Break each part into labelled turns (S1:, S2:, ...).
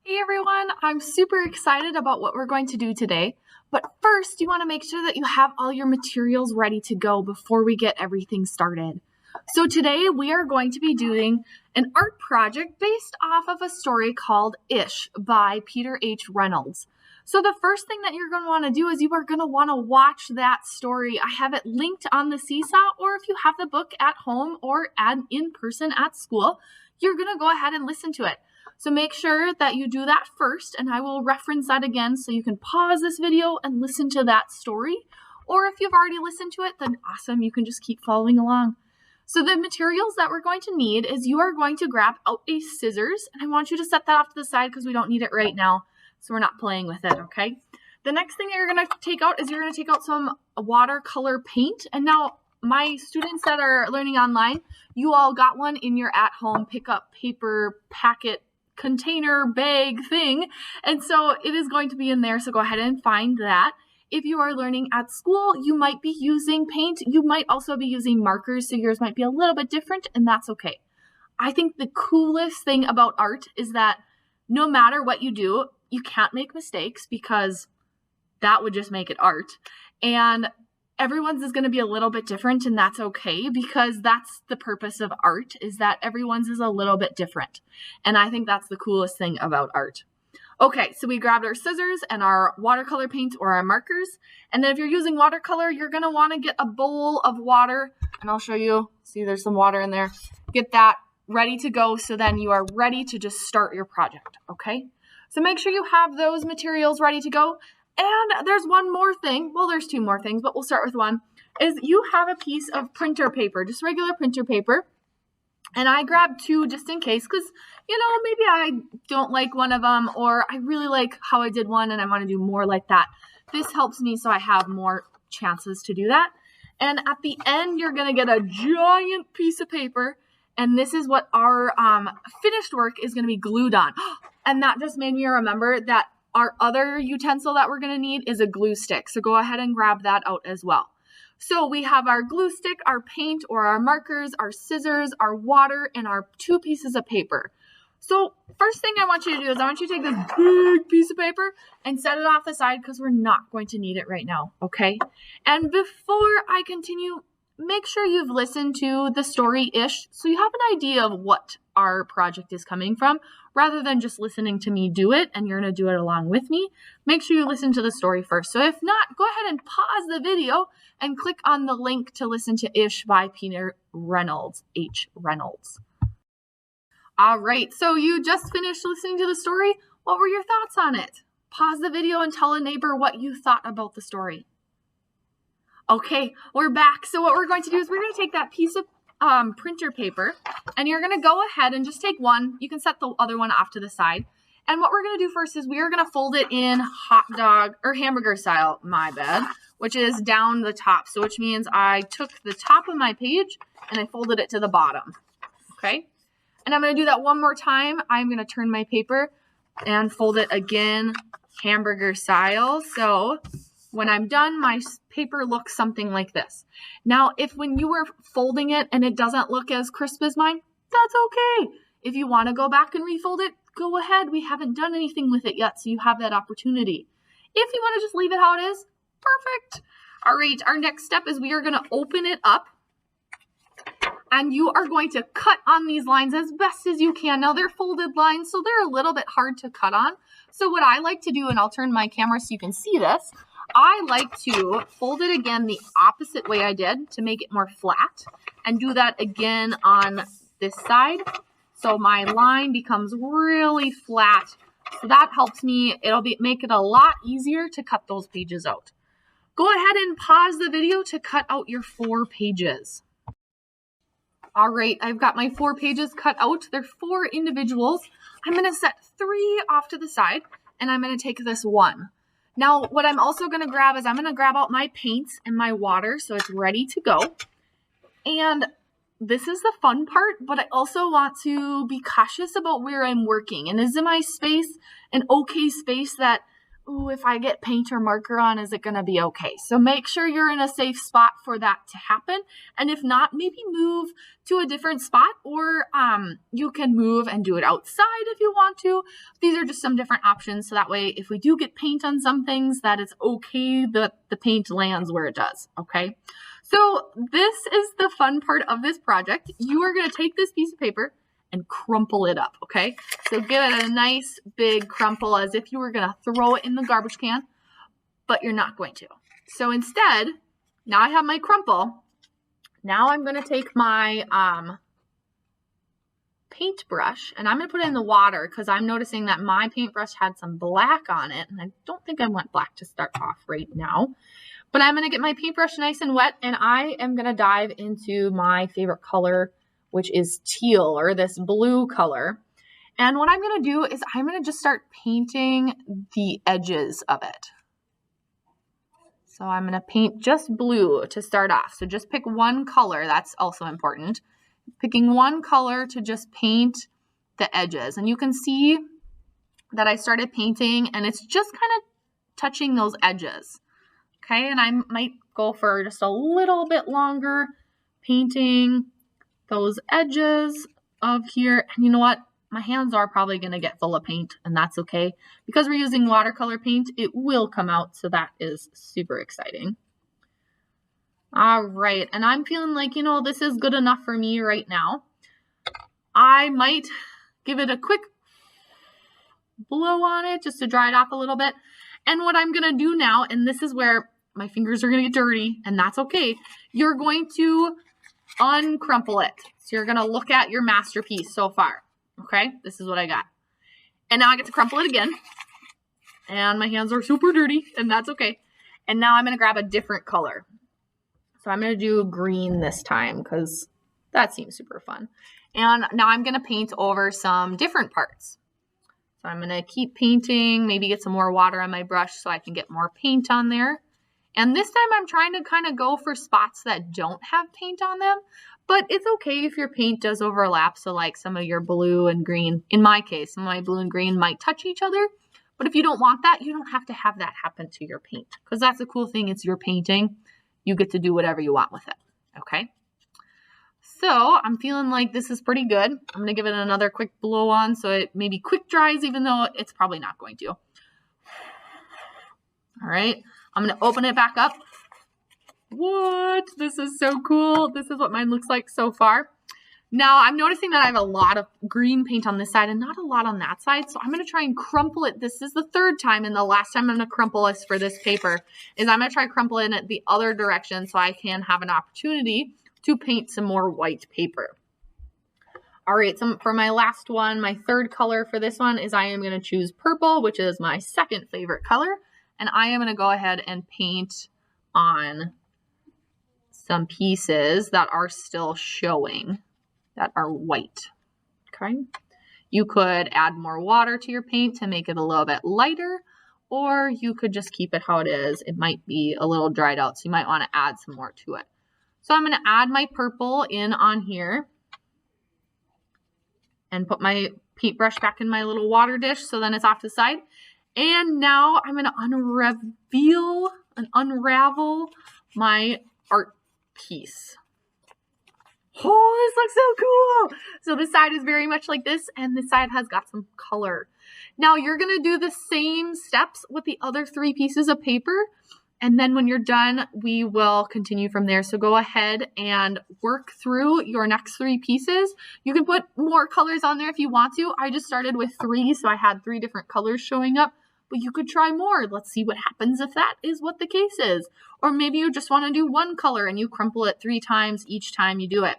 S1: Hey everyone, I'm super excited about what we're going to do today. But first, you want to make sure that you have all your materials ready to go before we get everything started. So today we are going to be doing an art project based off of a story called Ish by Peter H. Reynolds. So the first thing that you're going to want to do is you are going to want to watch that story. I have it linked on the Seesaw, or if you have the book at home or in person at school, you're going to go ahead and listen to it. So make sure that you do that first, and I will reference that again so you can pause this video and listen to that story. Or if you've already listened to it, then awesome, you can just keep following along. So the materials that we're going to need is you are going to grab out a scissors, and I want you to set that off to the side because we don't need it right now, so we're not playing with it, okay? The next thing that you're going to take out is you're going to take out some watercolor paint, and now my students that are learning online, you all got one in your at-home pick-up paper packet container bag thing, and so it is going to be in there, so go ahead and find that. If you are learning at school, you might be using paint. You might also be using markers, so yours might be a little bit different, and that's okay. I think the coolest thing about art is that no matter what you do, you can't make mistakes because that would just make it art, and everyone's is going to be a little bit different, and that's okay because that's the purpose of art, is that everyone's is a little bit different. And I think that's the coolest thing about art. Okay, so we grabbed our scissors and our watercolor paint or our markers. And then if you're using watercolor, you're going to want to get a bowl of water, and I'll show you. See, there's some water in there. Get that ready to go so then you are ready to just start your project, okay? So make sure you have those materials ready to go. And there's one more thing. Well, there's two more things, but we'll start with one. Is you have a piece of printer paper, just regular printer paper. And I grabbed two just in case because, maybe I don't like one of them, or I really like how I did one and I want to do more like that. This helps me so I have more chances to do that. And at the end, you're going to get a giant piece of paper. And this is what our finished work is going to be glued on. And that just made me remember that our other utensil that we're going to need is a glue stick. So go ahead and grab that out as well. So we have our glue stick, our paint or our markers, our scissors, our water, and our two pieces of paper. So first thing I want you to do is I want you to take this big piece of paper and set it off the side because we're not going to need it right now, okay? And before I continue, make sure you've listened to the story-ish so you have an idea of what our project is coming from, rather than just listening to me do it and you're going to do it along with me. Make sure you listen to the story first. So if not, go ahead and pause the video and click on the link to listen to Ish by Peter Reynolds, H. Reynolds. All right, so you just finished listening to the story. What were your thoughts on it? Pause the video and tell a neighbor what you thought about the story. Okay, we're back. So what we're going to do is we're going to take that piece of printer paper, and you're going to go ahead and just take one. You can set the other one off to the side. And what we're going to do first is we are going to fold it in hot dog or hamburger style, my bad, which is down the top. So which means I took the top of my page and I folded it to the bottom. Okay. And I'm going to do that one more time. I'm going to turn my paper and fold it again, hamburger style. So when I'm done, my paper looks something like this. Now, if when you were folding it and it doesn't look as crisp as mine, that's okay. If you want to go back and refold it, go ahead. We haven't done anything with it yet, so you have that opportunity. If you want to just leave it how it is, perfect. All right, our next step is we are going to open it up, and you are going to cut on these lines as best as you can. Now, they're folded lines, so they're a little bit hard to cut on. So what I like to do, and I'll turn my camera so you can see this, I like to fold it again the opposite way I did to make it more flat, and do that again on this side. So my line becomes really flat. So that helps me. Make it a lot easier to cut those pages out. Go ahead and pause the video to cut out your 4 pages. All right, I've got my 4 pages cut out. They're 4 individuals. I'm going to set 3 off to the side, and I'm going to take this one. Now, what I'm also going to grab is I'm going to grab out my paints and my water so it's ready to go. And this is the fun part, but I also want to be cautious about where I'm working. And is my space an okay space that ooh, if I get paint or marker on, is it going to be okay? So make sure you're in a safe spot for that to happen. And if not, maybe move to a different spot, or you can move and do it outside if you want to. These are just some different options. So that way, if we do get paint on some things, that it's okay that the paint lands where it does, okay? So this is the fun part of this project. You are going to take this piece of paper and crumple it up, okay? So give it a nice big crumple as if you were gonna throw it in the garbage can, but you're not going to. So instead, now I have my crumple. Now I'm gonna take my paintbrush and I'm gonna put it in the water because I'm noticing that my paintbrush had some black on it, and I don't think I want black to start off right now. But I'm gonna get my paintbrush nice and wet, and I am gonna dive into my favorite color, which is teal, or this blue color. And what I'm going to do is I'm going to just start painting the edges of it. So I'm going to paint just blue to start off. So just pick one color. That's also important. Picking one color to just paint the edges. And you can see that I started painting and it's just kind of touching those edges. Okay, and I might go for just a little bit longer painting those edges of here. And you know what? My hands are probably going to get full of paint, and that's okay. Because we're using watercolor paint, it will come out, so that is super exciting. All right, and I'm feeling like, you know, this is good enough for me right now. I might give it a quick blow on it just to dry it off a little bit. And what I'm going to do now, and this is where my fingers are going to get dirty, and that's okay. You're going to uncrumple it. So you're going to look at your masterpiece so far. Okay, this is what I got. And now I get to crumple it again. And my hands are super dirty, and that's okay. And now I'm going to grab a different color. So I'm going to do green this time because that seems super fun. And now I'm going to paint over some different parts. So I'm going to keep painting, maybe get some more water on my brush so I can get more paint on there. And this time I'm trying to kind of go for spots that don't have paint on them, but it's okay if your paint does overlap. So like some of your blue and green, in my case, some of my blue and green might touch each other. But if you don't want that, you don't have to have that happen to your paint, because that's the cool thing. It's your painting. You get to do whatever you want with it. Okay. So I'm feeling like this is pretty good. I'm going to give it another quick blow on so it maybe quick dries, even though it's probably not going to. All right. I'm going to open it back up. What? This is so cool. This is what mine looks like so far. Now I'm noticing that I have a lot of green paint on this side and not a lot on that side. So I'm going to try and crumple it. This is the third time, and the last time I'm going to crumple this for this paper is I'm going to try crumpling it the other direction so I can have an opportunity to paint some more white paper. All right, so for my last one, my third color for this one is I am going to choose purple, which is my second favorite color. And I am going to go ahead and paint on some pieces that are still showing, that are white. Okay. You could add more water to your paint to make it a little bit lighter, or you could just keep it how it is. It might be a little dried out, so you might want to add some more to it. So I'm going to add my purple in on here and put my paintbrush back in my little water dish so then it's off to the side. And now I'm going to unravel my art piece. Oh, this looks so cool. So this side is very much like this, and this side has got some color. Now you're going to do the same steps with the other three pieces of paper. And then when you're done, we will continue from there. So go ahead and work through your next three pieces. You can put more colors on there if you want to. I just started with 3, so I had 3 different colors showing up. But you could try more. Let's see what happens if that is what the case is. Or maybe you just want to do one color and you crumple it 3 times each time you do it.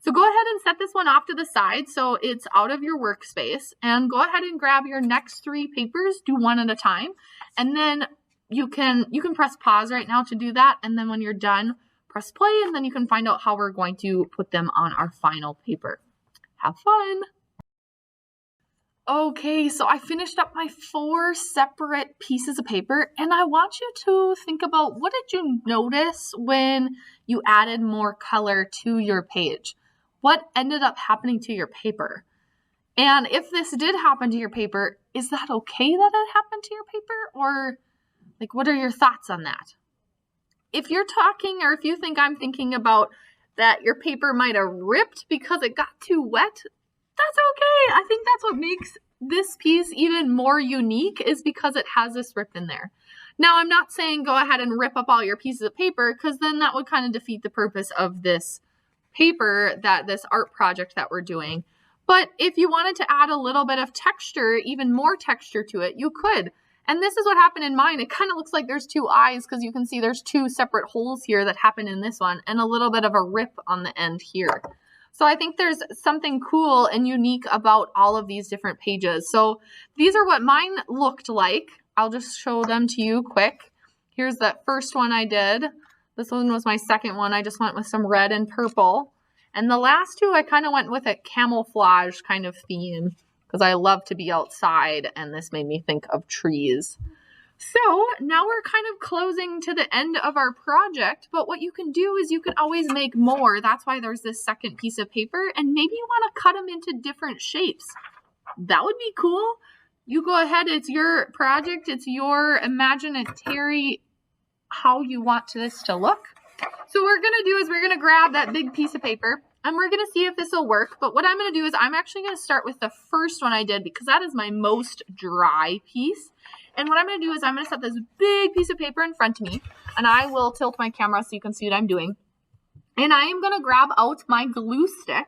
S1: So go ahead and set this one off to the side so it's out of your workspace. And go ahead and grab your next 3 papers. Do one at a time. And then you can press pause right now to do that. And then when you're done, press play. And then you can find out how we're going to put them on our final paper. Have fun. Okay, so I finished up my 4 separate pieces of paper, and I want you to think about, what did you notice when you added more color to your page? What ended up happening to your paper? And if this did happen to your paper, is that okay that it happened to your paper? Or like, what are your thoughts on that? If you're talking, or if you think I'm thinking about that your paper might have ripped because it got too wet, that's okay. I think that's what makes this piece even more unique, is because it has this rip in there. Now, I'm not saying go ahead and rip up all your pieces of paper, because then that would kind of defeat the purpose of this paper, this art project that we're doing. But if you wanted to add a little bit of texture, even more texture to it, you could. And this is what happened in mine. It kind of looks like there's two eyes, because you can see there's two separate holes here that happen in this one, and a little bit of a rip on the end here. So I think there's something cool and unique about all of these different pages. So these are what mine looked like. I'll just show them to you quick. Here's that first one I did. This one was my second one. I just went with some red and purple. And the last two, I kind of went with a camouflage kind of theme, because I love to be outside, and this made me think of trees. So now we're kind of closing to the end of our project, but what you can do is you can always make more. That's why there's this second piece of paper, and maybe you want to cut them into different shapes. That would be cool. You go ahead, it's your project, it's your imaginary how you want this to look. So what we're going to do is we're going to grab that big piece of paper, and we're going to see if this will work. But what I'm going to do is I'm actually going to start with the first one I did, because that is my most dry piece. And what I'm going to do is I'm going to set this big piece of paper in front of me, and I will tilt my camera so you can see what I'm doing. And I am going to grab out my glue stick.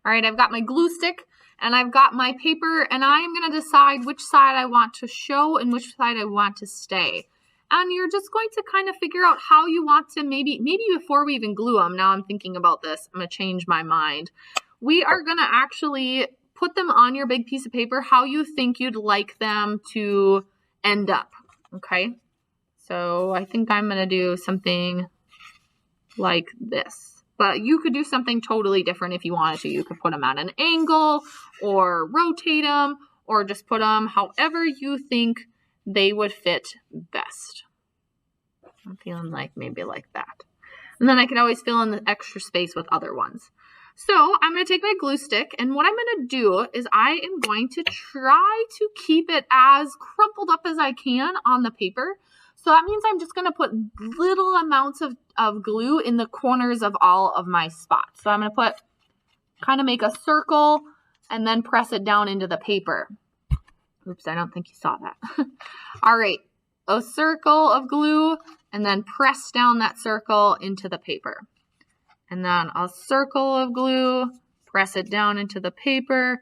S1: All right, I've got my glue stick, and I've got my paper, and I am going to decide which side I want to show and which side I want to stay. And you're just going to kind of figure out how you want to, maybe before we even glue them, now I'm thinking about this, I'm going to change my mind. We are going to actually put them on your big piece of paper how you think you'd like them to end up, okay? So I think I'm going to do something like this. But you could do something totally different if you wanted to. You could put them at an angle, or rotate them, or just put them however you think they would fit best. I'm feeling like maybe like that. And then I can always fill in the extra space with other ones. So I'm going to take my glue stick, and what I'm going to do is I am going to try to keep it as crumpled up as I can on the paper. So that means I'm just going to put little amounts of glue in the corners of all of my spots. So I'm going to kind of make a circle and then press it down into the paper. Oops, I don't think you saw that. All right, a circle of glue, and then press down that circle into the paper. And then a circle of glue, press it down into the paper,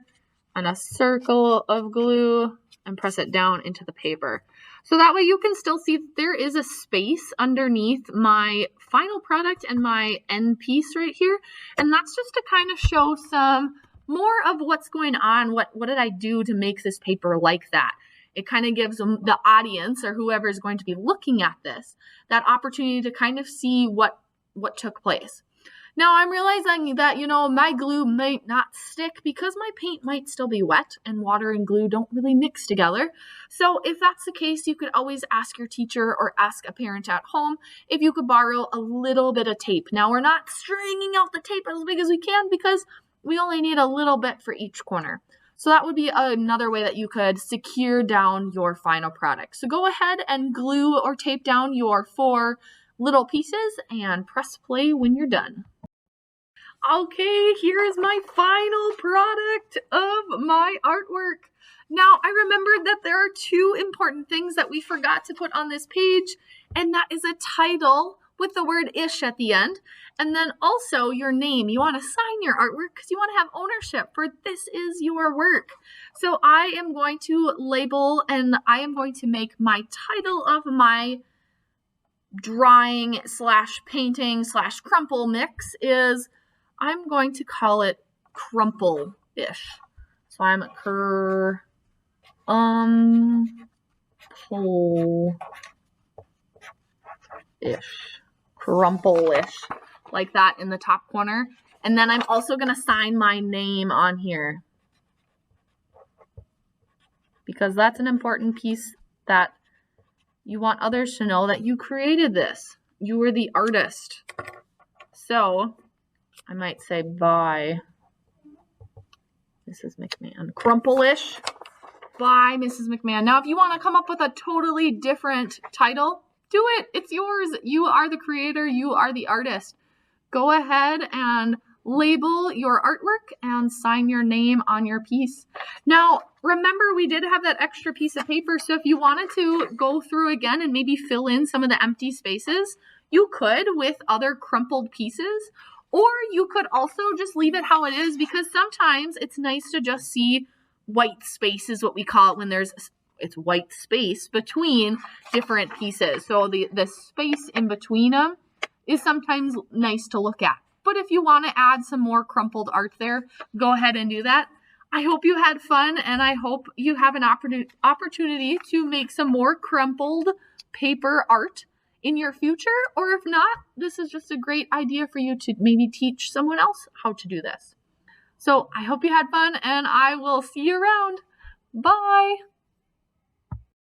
S1: and a circle of glue, and press it down into the paper. So that way you can still see that there is a space underneath my final product and my end piece right here. And that's just to kind of show some more of what's going on. What did I do to make this paper like that? It kind of gives them, the audience or whoever is going to be looking at this, that opportunity to kind of see what took place. Now I'm realizing that, my glue might not stick because my paint might still be wet, and water and glue don't really mix together. So if that's the case, you could always ask your teacher or ask a parent at home if you could borrow a little bit of tape. Now we're not stringing out the tape as big as we can because we only need a little bit for each corner. So that would be another way that you could secure down your final product. So go ahead and glue or tape down your 4 little pieces and press play when you're done. Okay, here is my final product of my artwork. Now, I remembered that there are 2 important things that we forgot to put on this page, and that is a title with the word ish at the end, and then also your name. You want to sign your artwork because you want to have ownership, for this is your work. So I am going to label, and I am going to make my title of my drawing / painting / crumple mix is, I'm going to call it crumple-ish. So I'm crumple-ish, like that in the top corner. And then I'm also going to sign my name on here, because that's an important piece that you want others to know that you created this. You were the artist. So I might say by Mrs. McMahon. Crumple-ish by Mrs. McMahon. Now, if you want to come up with a totally different title, do it. It's yours. You are the creator. You are the artist. Go ahead and label your artwork and sign your name on your piece. Now, remember, we did have that extra piece of paper, so if you wanted to go through again and maybe fill in some of the empty spaces, you could with other crumpled pieces, or you could also just leave it how it is, because sometimes it's nice to just see white space is what we call it when it's white space between different pieces. So the space in between them is sometimes nice to look at. But if you want to add some more crumpled art there, go ahead and do that. I hope you had fun, and I hope you have an opportunity to make some more crumpled paper art in your future. Or if not, this is just a great idea for you to maybe teach someone else how to do this. So I hope you had fun, and I will see you around. Bye.